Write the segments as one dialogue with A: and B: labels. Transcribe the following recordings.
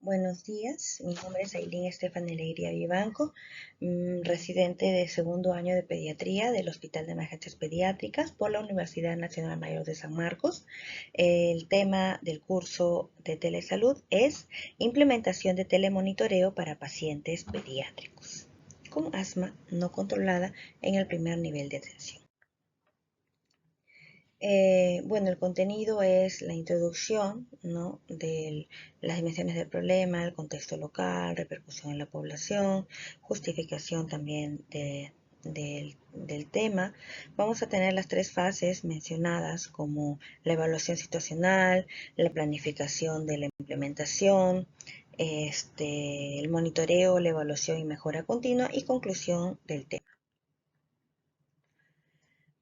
A: Buenos días, mi nombre es Ailín Estefan Alegría Vivanco, residente de segundo año de pediatría del Hospital de Emergencias Pediátricas por la Universidad Nacional Mayor de San Marcos. El tema del curso de telesalud es implementación de telemonitoreo para pacientes pediátricos con asma no controlada en el primer nivel de atención. Bueno, el contenido es la introducción, ¿no?, de las dimensiones del problema, el contexto local, repercusión en la población, justificación también del tema. Vamos a tener las tres fases mencionadas como la evaluación situacional, la planificación de la implementación, el monitoreo, la evaluación y mejora continua y conclusión del tema.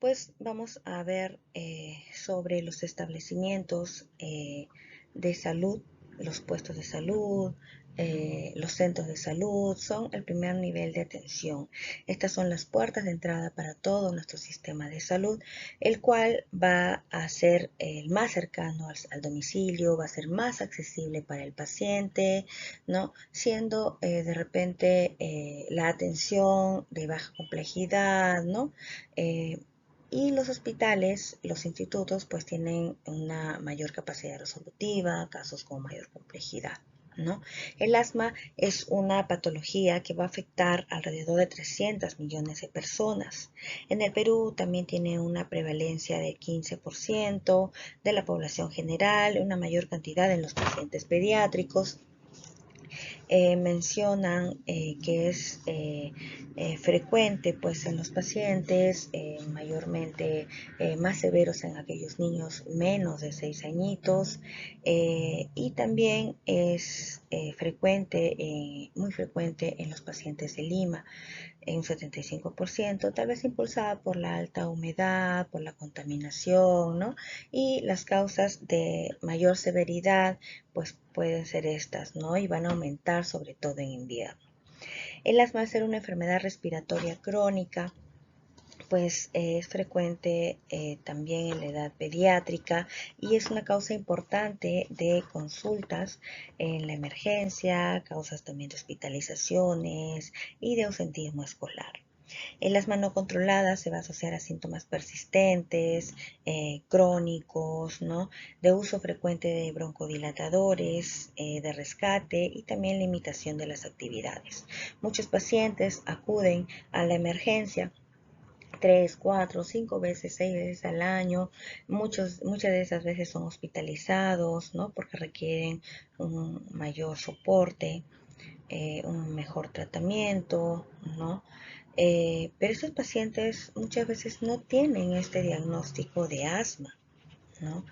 A: Pues vamos a ver sobre los establecimientos de salud, los puestos de salud, los centros de salud, son el primer nivel de atención. Estas son las puertas de entrada para todo nuestro sistema de salud, el cual va a ser el más cercano al domicilio, va a ser más accesible para el paciente, ¿no? Siendo de repente la atención de baja complejidad, ¿no? Y los hospitales, los institutos, pues tienen una mayor capacidad resolutiva, casos con mayor complejidad, ¿no? El asma es una patología que va a afectar alrededor de 300 millones de personas. En el Perú también tiene una prevalencia del 15% de la población general, una mayor cantidad en los pacientes pediátricos. Mencionan que es frecuente pues en los pacientes, mayormente más severos en aquellos niños menos de 6 añitos, y también es frecuente, muy frecuente en los pacientes de Lima, en un 75%, tal vez impulsada por la alta humedad, por la contaminación, ¿no? Y las causas de mayor severidad, pues pueden ser estas, ¿no? Y van a aumentar sobre todo en invierno. El asma, al ser una enfermedad respiratoria crónica, pues es frecuente también en la edad pediátrica y es una causa importante de consultas en la emergencia, causas también de hospitalizaciones y de ausentismo escolar. El asma no controlada se va a asociar a síntomas persistentes, crónicos, ¿no?, de uso frecuente de broncodilatadores, de rescate y también limitación de las actividades. Muchos pacientes acuden a la emergencia 3, 4, 5 veces, 6 veces al año. Muchas de esas veces son hospitalizados, ¿no?, porque requieren un mayor soporte, un mejor tratamiento, ¿no? Pero estos pacientes muchas veces no tienen este diagnóstico de asma, ¿no?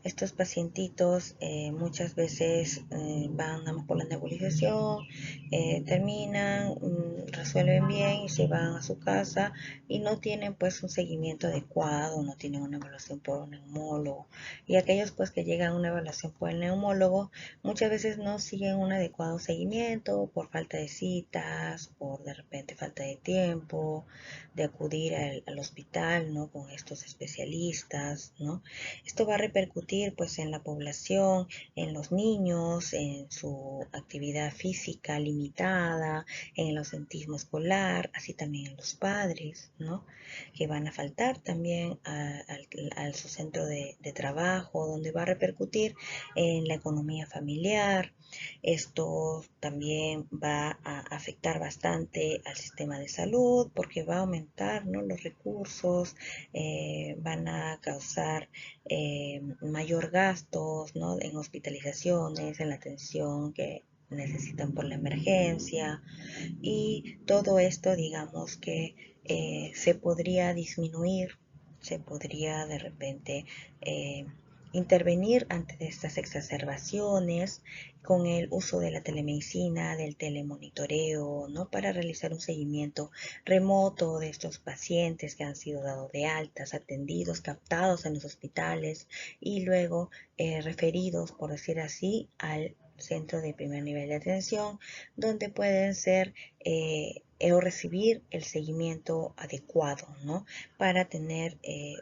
A: Estos pacientitos muchas veces van nada más por la nebulización, terminan, resuelven bien y se van a su casa y no tienen pues un seguimiento adecuado, no tienen una evaluación por un neumólogo. Y aquellos pues que llegan a una evaluación por el neumólogo muchas veces no siguen un adecuado seguimiento por falta de citas, por de repente falta de tiempo de acudir al hospital, ¿no?, con estos especialistas, ¿no? Esto va a repercutir pues en la población, en los niños, en su actividad física limitada, en el ausentismo escolar, así también en los padres, ¿no?, que van a faltar también a su centro de trabajo, donde va a repercutir en la economía familiar. Esto también va a afectar bastante al sistema de salud porque va a aumentar, ¿no?, los recursos, van a causar mayor gastos, ¿no?, en hospitalizaciones, en la atención que necesitan por la emergencia, y todo esto digamos que se podría disminuir, se podría de repente intervenir ante estas exacerbaciones con el uso de la telemedicina, del telemonitoreo, ¿no?, para realizar un seguimiento remoto de estos pacientes que han sido dados de altas, atendidos, captados en los hospitales y luego referidos, por decir así, al centro de primer nivel de atención, donde pueden ser o recibir el seguimiento adecuado, ¿no? Para tener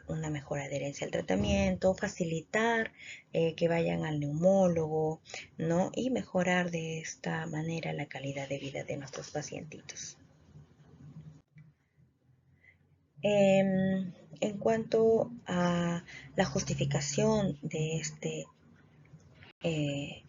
A: una mejor adherencia al tratamiento, facilitar que vayan al neumólogo, ¿no? Y mejorar de esta manera la calidad de vida de nuestros pacientitos. En cuanto a la justificación de eh,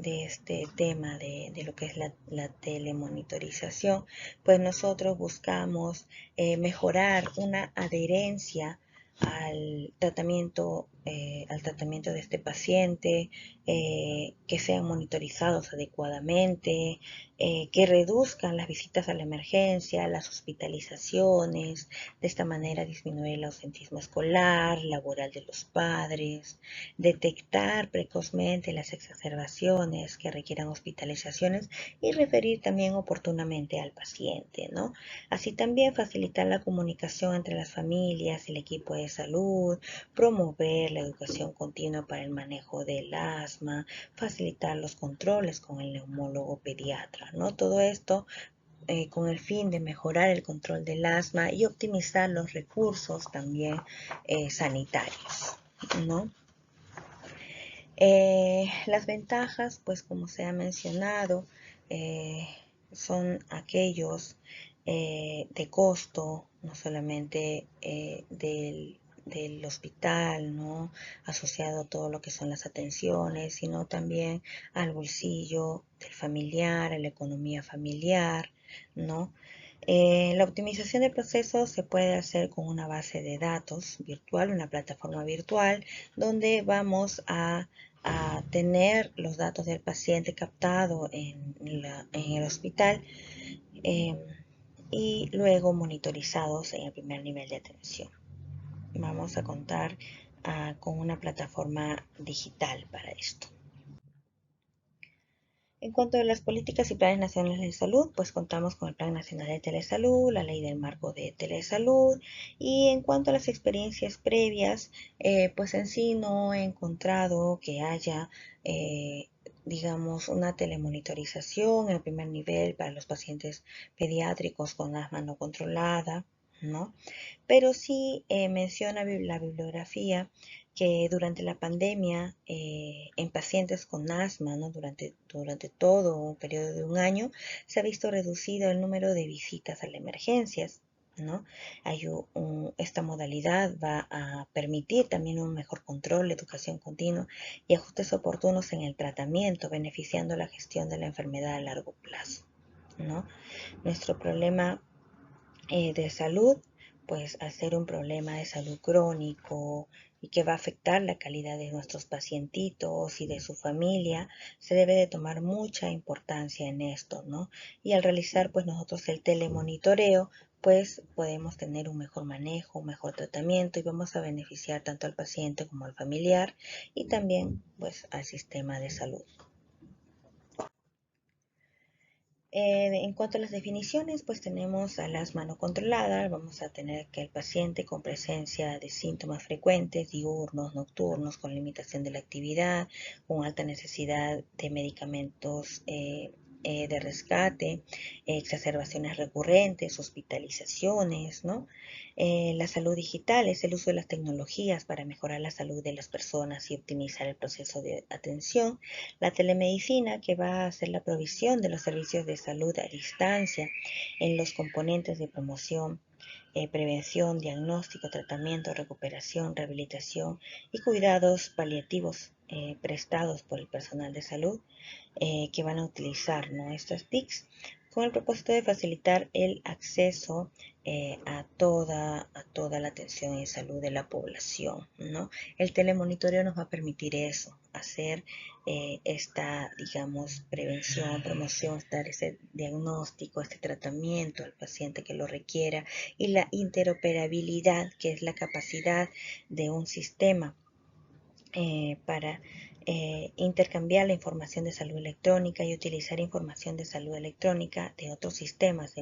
A: este tema de lo que es la telemonitorización, pues nosotros buscamos mejorar una adherencia al tratamiento de este paciente, que sean monitorizados adecuadamente, que reduzcan las visitas a la emergencia, las hospitalizaciones, de esta manera disminuir el ausentismo escolar, laboral de los padres, detectar precozmente las exacerbaciones que requieran hospitalizaciones y referir también oportunamente al paciente, ¿no? Así también facilitar la comunicación entre las familias y el equipo de salud, promover la educación continua para el manejo del asma, facilitar los controles con el neumólogo pediatra, ¿no? Todo esto con el fin de mejorar el control del asma y optimizar los recursos también sanitarios, ¿no? Las ventajas, pues como se ha mencionado, eh, son aquellos de costo, no solamente del hospital, ¿no? Asociado a todo lo que son las atenciones, sino también al bolsillo del familiar, a la economía familiar, ¿no? La optimización de procesos se puede hacer con una base de datos virtual, una plataforma virtual, donde vamos a tener los datos del paciente captado en el hospital eh, y luego monitorizados en el primer nivel de atención. Vamos a contar con una plataforma digital para esto. En cuanto a las políticas y planes nacionales de salud, pues contamos con el Plan Nacional de Telesalud, la Ley del Marco de Telesalud, y en cuanto a las experiencias previas, pues en sí no he encontrado que haya, digamos, una telemonitorización en el primer nivel para los pacientes pediátricos con asma no controlada, ¿no? Pero sí menciona la bibliografía que durante la pandemia, en pacientes con asma, ¿no? durante todo un periodo de un año, se ha visto reducido el número de visitas a las emergencias, ¿no? Esta modalidad va a permitir también un mejor control, educación continua y ajustes oportunos en el tratamiento, beneficiando la gestión de la enfermedad a largo plazo, ¿no? Nuestro problema de salud, pues al ser un problema de salud crónico y que va a afectar la calidad de nuestros pacientitos y de su familia, se debe de tomar mucha importancia en esto, ¿no? Y al realizar pues nosotros el telemonitoreo, pues podemos tener un mejor manejo, un mejor tratamiento y vamos a beneficiar tanto al paciente como al familiar y también pues al sistema de salud. En cuanto a las definiciones, pues tenemos al asma no controlada, vamos a tener que el paciente con presencia de síntomas frecuentes, diurnos, nocturnos, con limitación de la actividad, con alta necesidad de medicamentos de rescate, exacerbaciones recurrentes, hospitalizaciones, ¿no? La salud digital es el uso de las tecnologías para mejorar la salud de las personas y optimizar el proceso de atención. La telemedicina, que va a hacer la provisión de los servicios de salud a distancia en los componentes de promoción, prevención, diagnóstico, tratamiento, recuperación, rehabilitación y cuidados paliativos prestados por el personal de salud que van a utilizar, ¿no? Estas TICs con el propósito de facilitar el acceso a toda la atención y salud de la población, ¿no? El telemonitoreo nos va a permitir eso, hacer esta, digamos, prevención, promoción, dar ese diagnóstico, este tratamiento al paciente que lo requiera y la interoperabilidad, que es la capacidad de un sistema para intercambiar la información de salud electrónica y utilizar información de salud electrónica de otros sistemas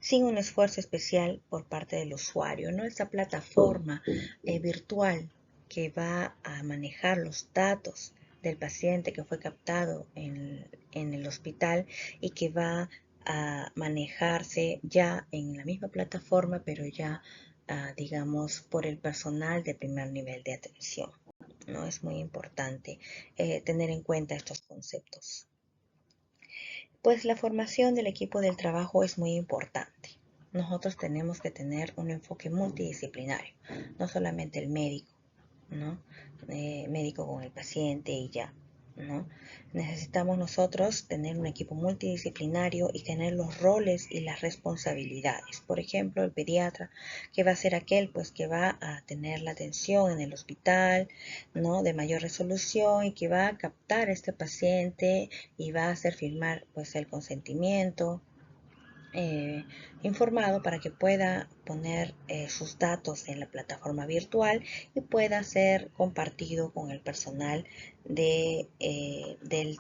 A: sin un esfuerzo especial por parte del usuario, ¿no? Esta plataforma virtual que va a manejar los datos del paciente que fue captado en el hospital y que va a manejarse ya en la misma plataforma, pero ya, digamos, por el personal de primer nivel de atención, ¿no? Es muy importante tener en cuenta estos conceptos. Pues la formación del equipo del trabajo es muy importante. Nosotros tenemos que tener un enfoque multidisciplinario, no solamente el médico, ¿no? Médico con el paciente y ya, ¿no? Necesitamos nosotros tener un equipo multidisciplinario y tener los roles y las responsabilidades. Por ejemplo, el pediatra, que va a ser aquel pues que va a tener la atención en el hospital, ¿no? De mayor resolución y que va a captar a este paciente y va a hacer firmar pues el consentimiento eh, informado para que pueda poner sus datos en la plataforma virtual y pueda ser compartido con el personal del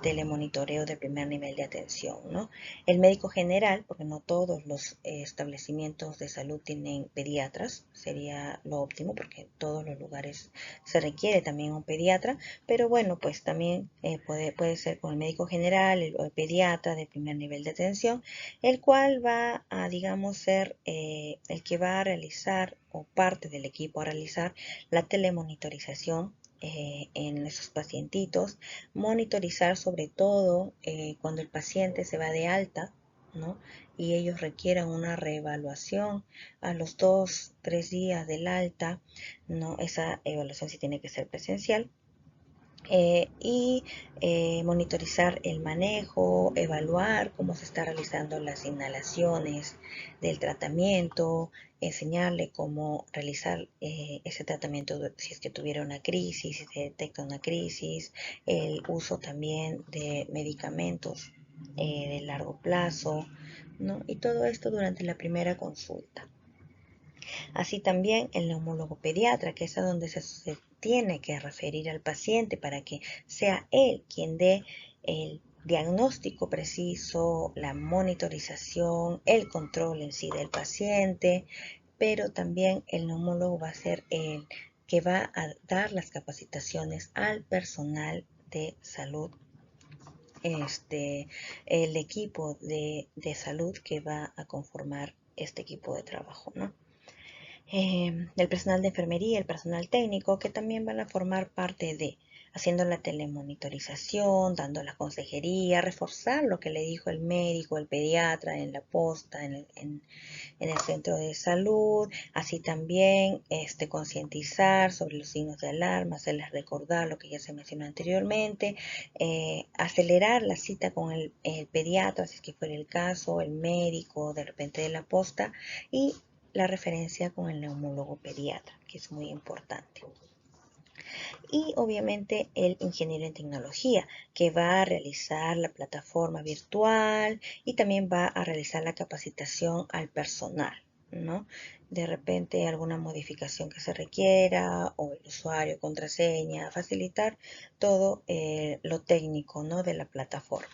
A: telemonitoreo de primer nivel de atención, ¿no? El médico general, porque no todos los establecimientos de salud tienen pediatras, sería lo óptimo porque en todos los lugares se requiere también un pediatra, pero bueno, pues también puede ser con el médico general o el pediatra de primer nivel de atención, el cual va a, digamos, ser el que va a realizar o parte del equipo a realizar la telemonitorización en esos pacientitos, monitorizar sobre todo cuando el paciente se va de alta, ¿no? Y ellos requieran una reevaluación a los 2, 3 días del alta, ¿no? Esa evaluación sí tiene que ser presencial. Y monitorizar el manejo, evaluar cómo se está realizando las inhalaciones del tratamiento, enseñarle cómo realizar ese tratamiento si es que tuviera una crisis, si se detecta una crisis, el uso también de medicamentos de largo plazo, ¿no? Y todo esto durante la primera consulta. Así también el neumólogo pediatra, que es a donde se tiene que referir al paciente para que sea él quien dé el diagnóstico preciso, la monitorización, el control en sí del paciente, pero también el neumólogo va a ser el que va a dar las capacitaciones al personal de salud, el equipo de salud que va a conformar este equipo de trabajo, ¿no? El personal de enfermería, el personal técnico, que también van a formar parte de haciendo la telemonitorización, dando la consejería, reforzar lo que le dijo el médico, el pediatra en la posta, en el centro de salud, así también concientizar sobre los signos de alarma, hacerles recordar lo que ya se mencionó anteriormente, acelerar la cita con el pediatra, si es que fuera el caso, el médico, de repente de la posta, y la referencia con el neumólogo pediatra, que es muy importante. Y obviamente el ingeniero en tecnología, que va a realizar la plataforma virtual y también va a realizar la capacitación al personal, ¿no? De repente alguna modificación que se requiera o el usuario, contraseña, facilitar todo lo técnico, ¿no? De la plataforma.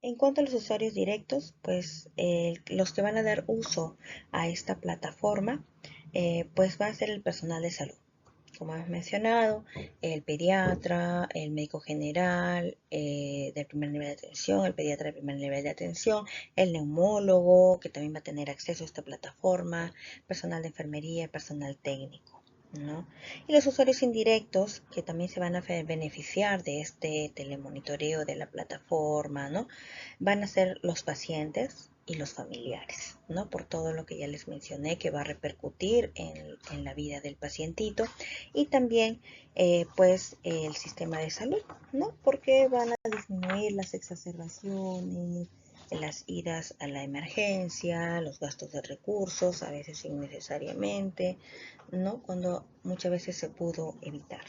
A: En cuanto a los usuarios directos, pues los que van a dar uso a esta plataforma, pues va a ser el personal de salud. Como hemos mencionado, el pediatra, el médico general del primer nivel de atención, el pediatra del primer nivel de atención, el neumólogo, que también va a tener acceso a esta plataforma, personal de enfermería, personal técnico, ¿no? Y los usuarios indirectos que también se van a beneficiar de este telemonitoreo de la plataforma, ¿no? Van a ser los pacientes y los familiares, ¿no? Por todo lo que ya les mencioné que va a repercutir en la vida del pacientito y también pues el sistema de salud, ¿no? Porque van a disminuir las exacerbaciones, las idas a la emergencia, los gastos de recursos, a veces innecesariamente, ¿no? Cuando muchas veces se pudo evitar.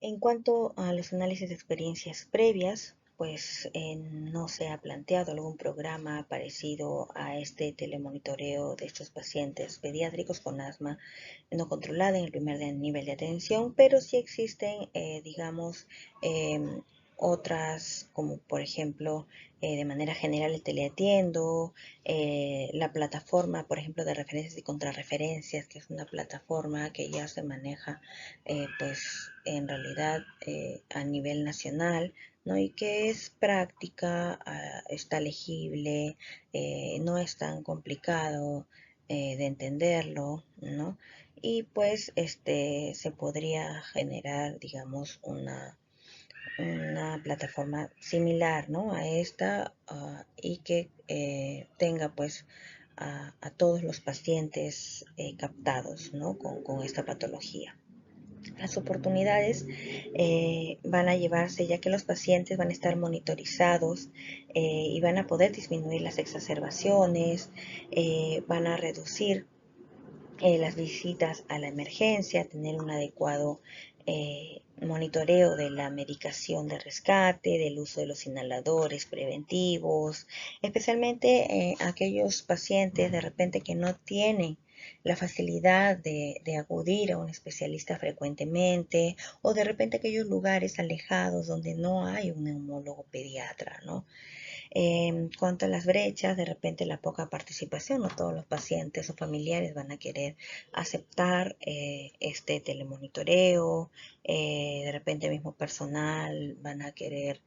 A: En cuanto a los análisis de experiencias previas, pues no se ha planteado algún programa parecido a este telemonitoreo de estos pacientes pediátricos con asma no controlada en el primer nivel de atención, pero sí existen, digamos, otras como por ejemplo de manera general el teleatiendo, la plataforma por ejemplo de referencias y contrarreferencias, que es una plataforma que ya se maneja pues en realidad a nivel nacional, ¿no? Y que es práctica, está legible, no es tan complicado de entenderlo, ¿no? Y pues se podría generar, digamos, una plataforma similar, ¿no? A esta y que tenga pues a todos los pacientes captados, ¿no? Con esta patología. Las oportunidades van a llevarse ya que los pacientes van a estar monitorizados y van a poder disminuir las exacerbaciones, van a reducir las visitas a la emergencia, tener un adecuado monitoreo de la medicación de rescate, del uso de los inhaladores preventivos, especialmente aquellos pacientes de repente que no tienen la facilidad de acudir a un especialista frecuentemente o de repente aquellos lugares alejados donde no hay un neumólogo pediatra, ¿no? En cuanto a las brechas, de repente la poca participación, no todos los pacientes o familiares van a querer aceptar este telemonitoreo, de repente el mismo personal van a querer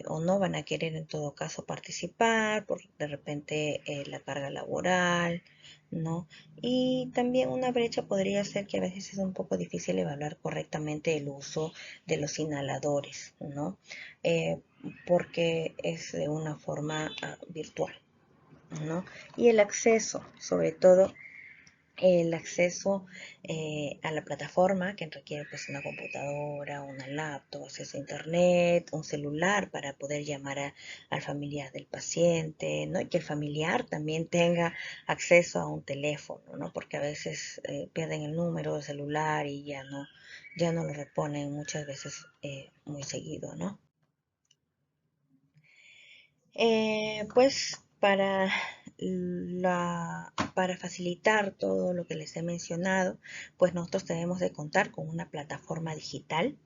A: o no van a querer en todo caso participar por de repente la carga laboral, ¿no? Y también una brecha podría ser que a veces es un poco difícil evaluar correctamente el uso de los inhaladores, ¿no? Eh, porque es de una forma virtual, ¿no? Y el acceso, sobre todo el acceso a la plataforma que requiere pues una computadora, una laptop, acceso a internet, un celular para poder llamar al familiar del paciente, ¿no? Y que el familiar también tenga acceso a un teléfono, ¿no? Porque a veces pierden el número de celular y ya no lo reponen muchas veces muy seguido, ¿no? Pues para facilitar todo lo que les he mencionado, pues nosotros tenemos de contar con una plataforma digital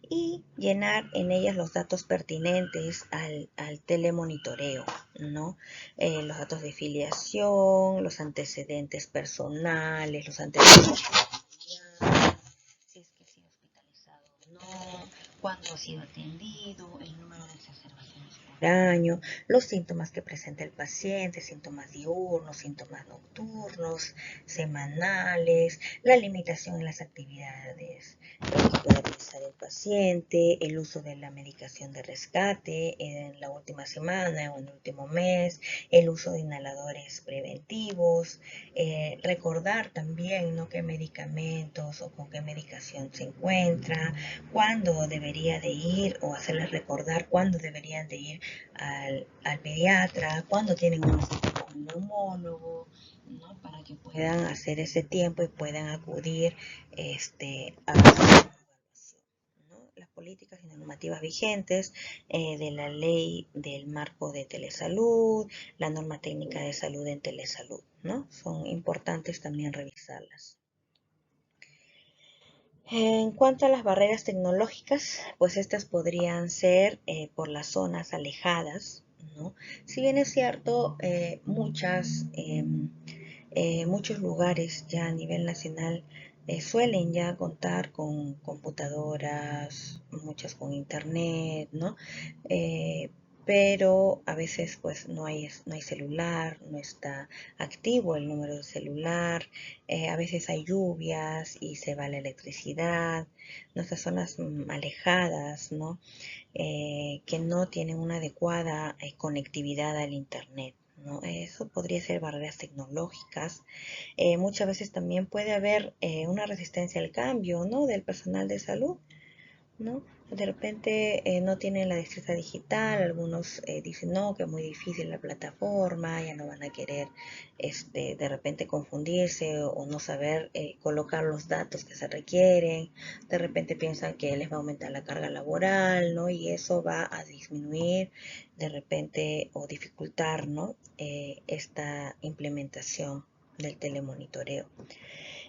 A: y llenar en ellas los datos pertinentes al telemonitoreo, ¿no? Los datos de filiación, los antecedentes personales, los antecedentes si es que ha sido hospitalizado o no, cuándo ha sido atendido, el número de exacerbaciones por año, los síntomas que presenta el paciente, síntomas diurnos, síntomas nocturnos, semanales, la limitación en las actividades que puede realizar el paciente, el uso de la medicación de rescate en la última semana o en el último mes, el uso de inhaladores preventivos, recordar también, ¿no?, qué medicamentos o con qué medicación se encuentra, cuándo debería de ir o hacerles recordar cuándo deberían de ir al pediatra, cuándo tienen una cita con un neumólogo, ¿no?, para que puedan hacer ese tiempo y puedan acudir a evaluación, ¿no? Las políticas y normativas vigentes de la ley del marco de telesalud, la norma técnica de salud en telesalud, ¿no? Son importantes también revisarlas. En cuanto a las barreras tecnológicas, pues estas podrían ser por las zonas alejadas, ¿no? Si bien es cierto, muchos lugares ya a nivel nacional suelen ya contar con computadoras, muchas con internet, ¿no? Eh, pero a veces pues no hay celular, no está activo el número de celular, a veces hay lluvias y se va la electricidad, nuestras zonas alejadas, ¿no? Que no tienen una adecuada conectividad al internet, ¿no? Eso podría ser barreras tecnológicas. Muchas veces también puede haber una resistencia al cambio, ¿no?, del personal de salud, ¿no? De repente no tienen la destreza digital, algunos dicen no, que es muy difícil la plataforma, ya no van a querer de repente confundirse o no saber colocar los datos que se requieren, de repente piensan que les va a aumentar la carga laboral, ¿no? Y eso va a disminuir de repente o dificultar, ¿no?, esta implementación del telemonitoreo.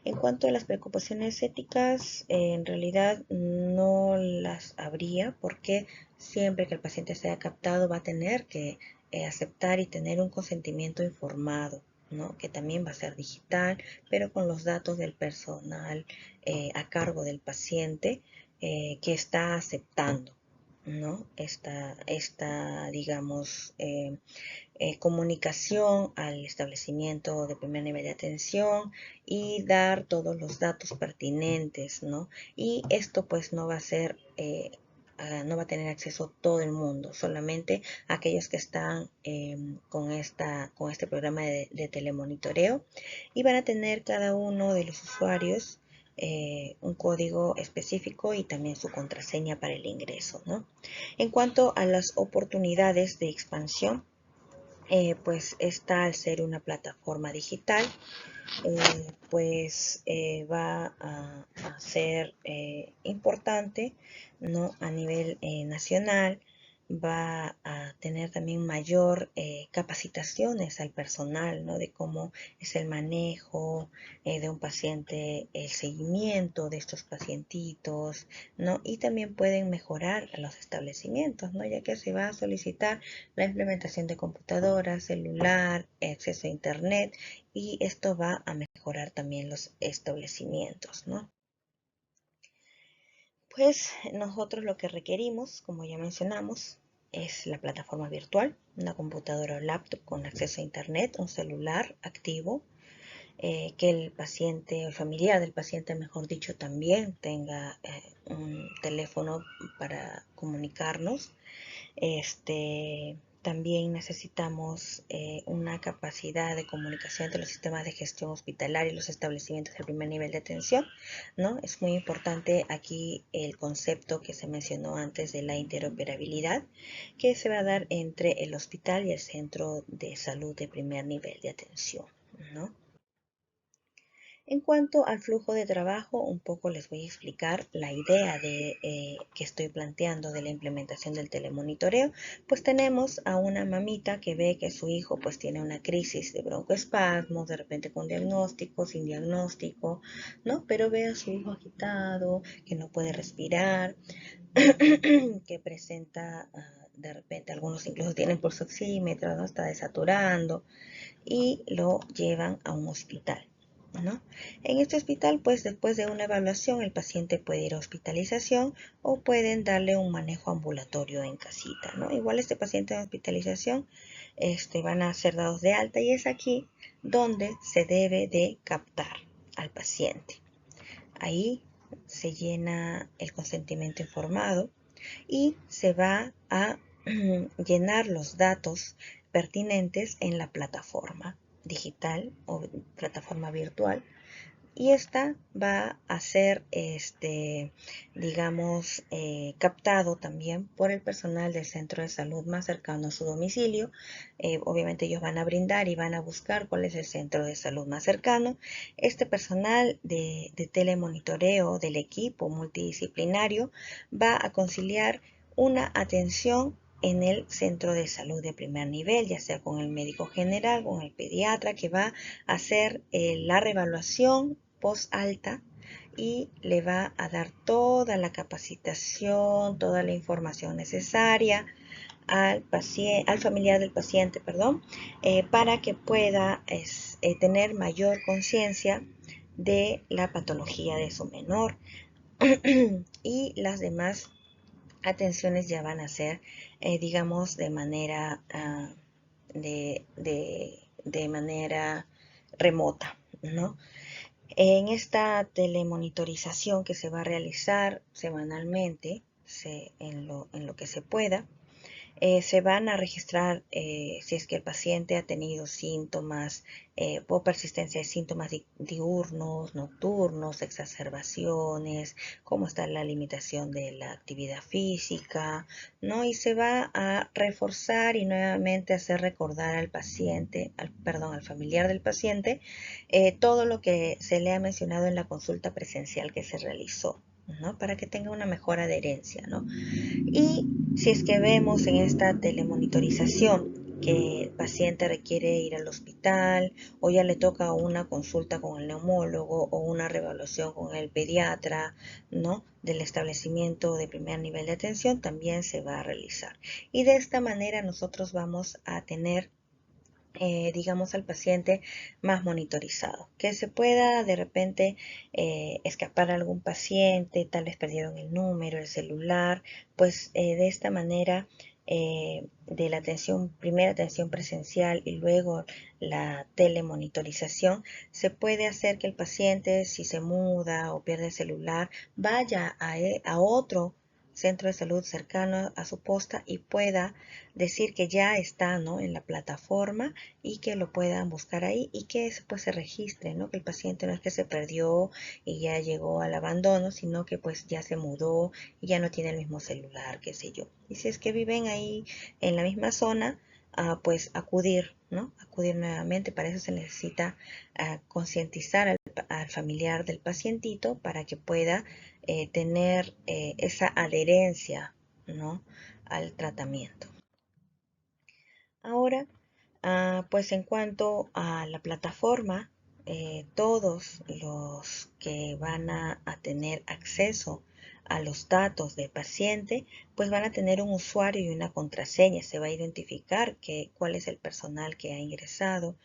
A: En cuanto a las preocupaciones éticas, en realidad no las habría porque siempre que el paciente sea captado va a tener que aceptar y tener un consentimiento informado, ¿no? Que también va a ser digital, pero con los datos del personal a cargo del paciente que está aceptando, ¿no? Digamos, comunicación al establecimiento de primer nivel de atención y dar todos los datos pertinentes, ¿no? Y esto pues no va a ser, no va a tener acceso todo el mundo, solamente aquellos que están con este programa de telemonitoreo, y van a tener cada uno de los usuarios un código específico y también su contraseña para el ingreso, ¿no? En cuanto a las oportunidades de expansión, pues esta, al ser una plataforma digital, va a ser importante, ¿no? A nivel nacional. Va a tener también mayor capacitaciones al personal, ¿no? De cómo es el manejo de un paciente, el seguimiento de estos pacientitos, ¿no? Y también pueden mejorar los establecimientos, ¿no? Ya que se va a solicitar la implementación de computadoras, celular, acceso a internet, y esto va a mejorar también los establecimientos, ¿no? Pues nosotros lo que requerimos, como ya mencionamos, es la plataforma virtual, una computadora o laptop con acceso a internet, un celular activo, que el paciente o el familiar del paciente, mejor dicho, también tenga un teléfono para comunicarnos. También necesitamos una capacidad de comunicación entre los sistemas de gestión hospitalaria y los establecimientos del primer nivel de atención, ¿no? Es muy importante aquí el concepto que se mencionó antes de la interoperabilidad, que se va a dar entre el hospital y el centro de salud de primer nivel de atención, ¿no? En cuanto al flujo de trabajo, un poco les voy a explicar la idea que estoy planteando de la implementación del telemonitoreo. Pues tenemos a una mamita que ve que su hijo pues tiene una crisis de broncoespasmos, de repente con diagnóstico, sin diagnóstico, ¿no? Pero ve a su hijo agitado, que no puede respirar, que presenta de repente, algunos incluso tienen pulso oxímetro, ¿no? Está desaturando, y lo llevan a un hospital, ¿no? En este hospital, pues después de una evaluación, el paciente puede ir a hospitalización o pueden darle un manejo ambulatorio en casita, ¿no? Igual este paciente en hospitalización van a ser dados de alta, y es aquí donde se debe de captar al paciente. Ahí se llena el consentimiento informado y se va a llenar los datos pertinentes en la plataforma digital o plataforma virtual, y esta va a ser, digamos, captado también por el personal del centro de salud más cercano a su domicilio. Obviamente ellos van a brindar y van a buscar cuál es el centro de salud más cercano. Este personal de telemonitoreo del equipo multidisciplinario va a conciliar una atención en el centro de salud de primer nivel, ya sea con el médico general, con el pediatra, que va a hacer la reevaluación post alta y le va a dar toda la capacitación, toda la información necesaria al paciente, al familiar del paciente, perdón, para que pueda tener mayor conciencia de la patología de su menor. Y las demás atenciones ya van a ser, digamos, de manera, de manera remota, ¿no? En esta telemonitorización que se va a realizar semanalmente, en lo que se pueda, se van a registrar si es que el paciente ha tenido síntomas o persistencia de síntomas diurnos, nocturnos, exacerbaciones, cómo está la limitación de la actividad física, ¿no? Y se va a reforzar y nuevamente hacer recordar al paciente, al familiar del paciente, todo lo que se le ha mencionado en la consulta presencial que se realizó, ¿no? Para que tenga una mejor adherencia, ¿no? Y si es que vemos en esta telemonitorización que el paciente requiere ir al hospital o ya le toca una consulta con el neumólogo o una reevaluación con el pediatra, ¿no?, del establecimiento de primer nivel de atención, también se va a realizar. Y de esta manera nosotros vamos a tener digamos, al paciente más monitorizado. Que se pueda de repente escapar a algún paciente, tal vez perdieron el número, el celular, pues de esta manera de la atención, primera atención presencial y luego la telemonitorización, se puede hacer que el paciente, si se muda o pierde el celular, vaya a otro centro de salud cercano a su posta y pueda decir que ya está, ¿no?, en la plataforma y que lo puedan buscar ahí y que pues se registre, ¿no? Que el paciente no es que se perdió y ya llegó al abandono, sino que pues ya se mudó y ya no tiene el mismo celular, qué sé yo. Y si es que viven ahí en la misma zona, pues acudir, ¿no? Acudir nuevamente. Para eso se necesita concientizar al familiar del pacientito para que pueda tener esa adherencia, ¿no?, al tratamiento. Ahora, pues en cuanto a la plataforma, todos los que van a tener acceso a los datos del paciente, pues van a tener un usuario y una contraseña. Se va a identificar cuál es el personal que ha ingresado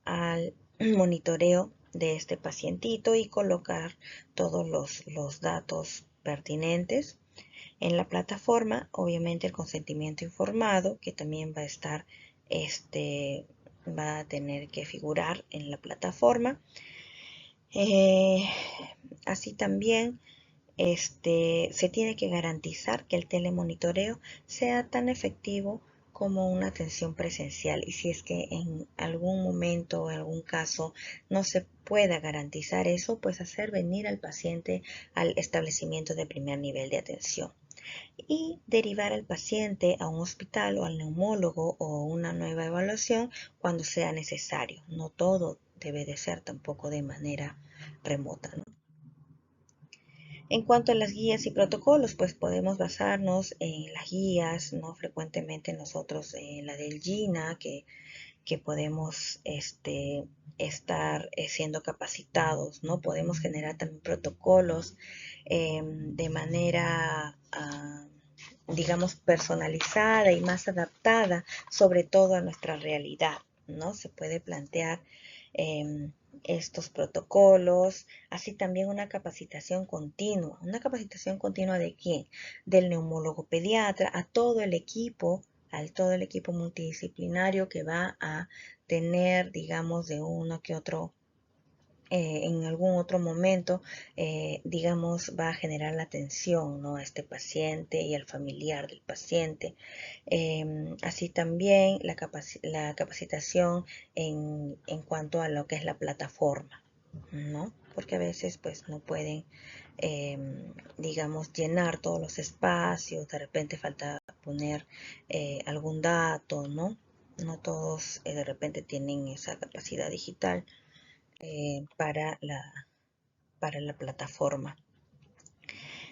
A: al monitoreo de este pacientito y colocar todos los datos pertinentes en la plataforma. Obviamente el consentimiento informado, que también va a estar, va a tener que figurar en la plataforma. Así también se tiene que garantizar que el telemonitoreo sea tan efectivo como una atención presencial, y si es que en algún momento o en algún caso no se pueda garantizar eso, pues hacer venir al paciente al establecimiento de primer nivel de atención y derivar al paciente a un hospital o al neumólogo o una nueva evaluación cuando sea necesario. No todo debe de ser tampoco de manera remota, ¿no? En cuanto a las guías y protocolos, pues podemos basarnos en las guías, ¿no? Frecuentemente nosotros en la del GINA, que podemos estar siendo capacitados, ¿no? Podemos generar también protocolos de manera, digamos, personalizada y más adaptada, sobre todo a nuestra realidad, ¿no? Se puede plantear estos protocolos, así también una capacitación continua ¿de quién? Del neumólogo pediatra, todo el equipo multidisciplinario que va a tener, digamos, de uno que otro en algún otro momento, digamos, va a generar la atención, ¿no?, a este paciente y al familiar del paciente. Así también la capacitación en cuanto a lo que es la plataforma, ¿no? Porque a veces pues no pueden, digamos, llenar todos los espacios, de repente falta poner algún dato, ¿no? No todos de repente tienen esa capacidad digital para la plataforma.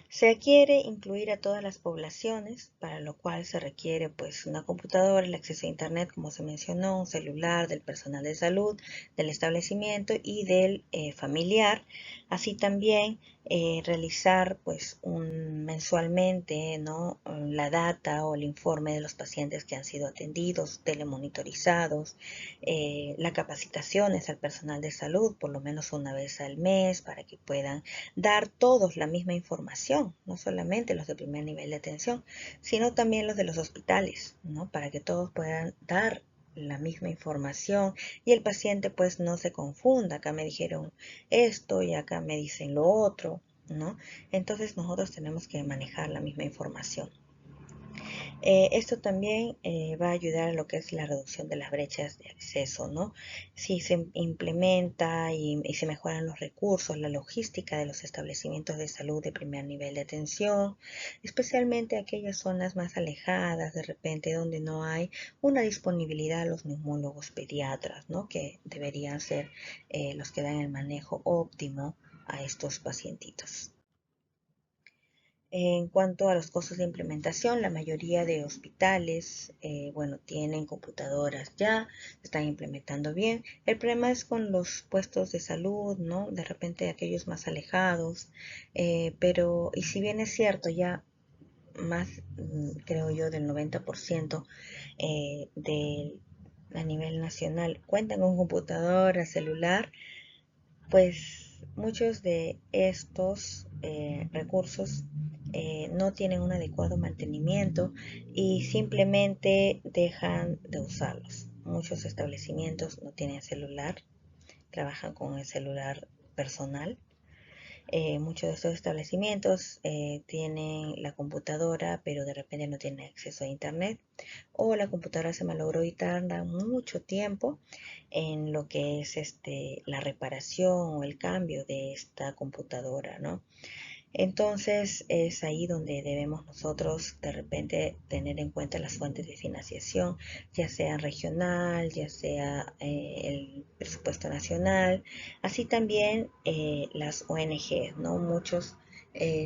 A: Se quiere incluir a todas las poblaciones, para lo cual se requiere pues una computadora, el acceso a internet, como se mencionó, un celular del personal de salud, del establecimiento y del familiar. Así también realizar pues mensualmente, ¿no?, la data o el informe de los pacientes que han sido atendidos, telemonitorizados, las capacitaciones al personal de salud por lo menos una vez al mes para que puedan dar todos la misma información, no solamente los de primer nivel de atención, sino también los de los hospitales, ¿no?, para que todos puedan dar la misma información y el paciente pues no se confunda. Acá me dijeron esto y acá me dicen lo otro, ¿no? Entonces nosotros tenemos que manejar la misma información. Esto también va a ayudar a lo que es la reducción de las brechas de acceso, ¿no? Si se implementa y se mejoran los recursos, la logística de los establecimientos de salud de primer nivel de atención, especialmente aquellas zonas más alejadas, de repente donde no hay una disponibilidad a los neumólogos pediatras, ¿no?, que deberían ser los que dan el manejo óptimo a estos pacientitos. En cuanto a los costos de implementación, la mayoría de hospitales, tienen computadoras ya, se están implementando bien. El problema es con los puestos de salud, ¿no? De repente aquellos más alejados, y si bien es cierto, ya más, creo yo, del 90% a nivel nacional cuentan con computadora, celular, pues muchos de estos recursos no tienen un adecuado mantenimiento y simplemente dejan de usarlos. Muchos establecimientos no tienen celular, trabajan con el celular personal. Muchos de estos establecimientos tienen la computadora, pero de repente no tienen acceso a internet, o la computadora se malogró y tarda mucho tiempo en lo que es la reparación o el cambio de esta computadora, ¿no? Entonces es ahí donde debemos nosotros de repente tener en cuenta las fuentes de financiación, ya sea regional, ya sea el presupuesto nacional, así también las ONG, ¿no? Muchos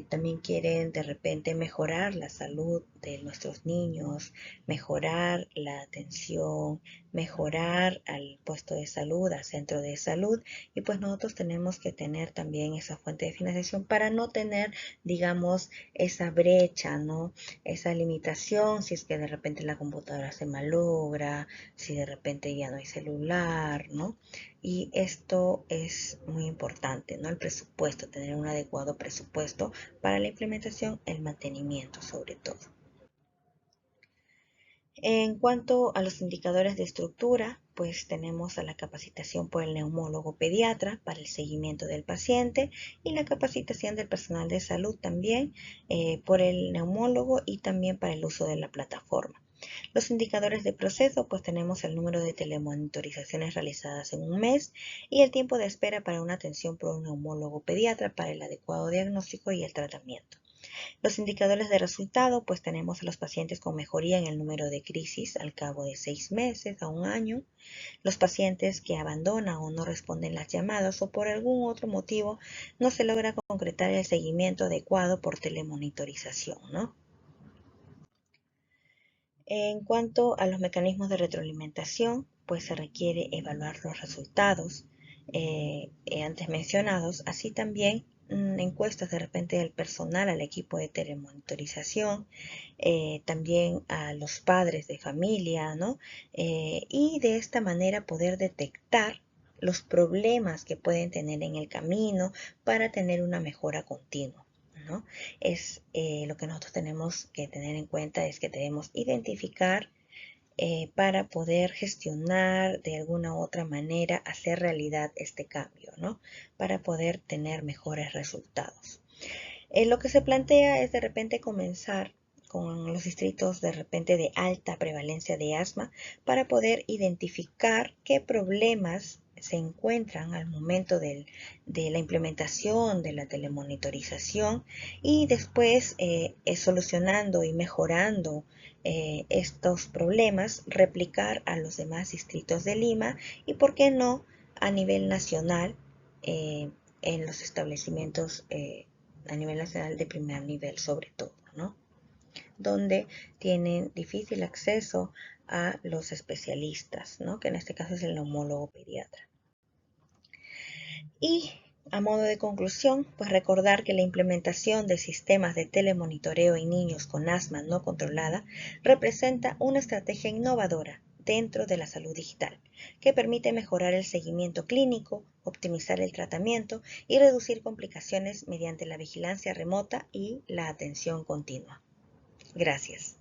A: también quieren de repente mejorar la salud de nuestros niños, mejorar la atención, mejorar al puesto de salud, al centro de salud, y pues nosotros tenemos que tener también esa fuente de financiación para no tener, digamos, esa brecha, ¿no? Esa limitación, si es que de repente la computadora se malogra, si de repente ya no hay celular, ¿no? Y esto es muy importante, ¿no? El presupuesto, tener un adecuado presupuesto para la implementación, el mantenimiento sobre todo. En cuanto a los indicadores de estructura, pues tenemos a la capacitación por el neumólogo pediatra para el seguimiento del paciente y la capacitación del personal de salud también por el neumólogo y también para el uso de la plataforma. Los indicadores de proceso, pues tenemos el número de telemonitorizaciones realizadas en un mes y el tiempo de espera para una atención por un neumólogo pediatra para el adecuado diagnóstico y el tratamiento. Los indicadores de resultado, pues tenemos a los pacientes con mejoría en el número de crisis al cabo de 6 meses a un año, los pacientes que abandonan o no responden las llamadas o por algún otro motivo no se logra concretar el seguimiento adecuado por telemonitorización, ¿no? En cuanto a los mecanismos de retroalimentación, pues se requiere evaluar los resultados antes mencionados, así también encuestas de repente del personal al equipo de telemonitorización, también a los padres de familia, ¿no? Y de esta manera poder detectar los problemas que pueden tener en el camino para tener una mejora continua, ¿no? Es lo que nosotros tenemos que tener en cuenta es que debemos identificar para poder gestionar de alguna u otra manera, hacer realidad este cambio, ¿no? Para poder tener mejores resultados. Lo que se plantea es de repente comenzar con los distritos de repente de alta prevalencia de asma para poder identificar qué problemas se encuentran al momento de la implementación de la telemonitorización y después solucionando y mejorando estos problemas, replicar a los demás distritos de Lima y, por qué no, a nivel nacional en los establecimientos a nivel nacional de primer nivel sobre todo, ¿no? Donde tienen difícil acceso a los especialistas, ¿no? Que en este caso es el neumólogo pediatra. Y a modo de conclusión, pues recordar que la implementación de sistemas de telemonitoreo en niños con asma no controlada representa una estrategia innovadora dentro de la salud digital, que permite mejorar el seguimiento clínico, optimizar el tratamiento y reducir complicaciones mediante la vigilancia remota y la atención continua. Gracias.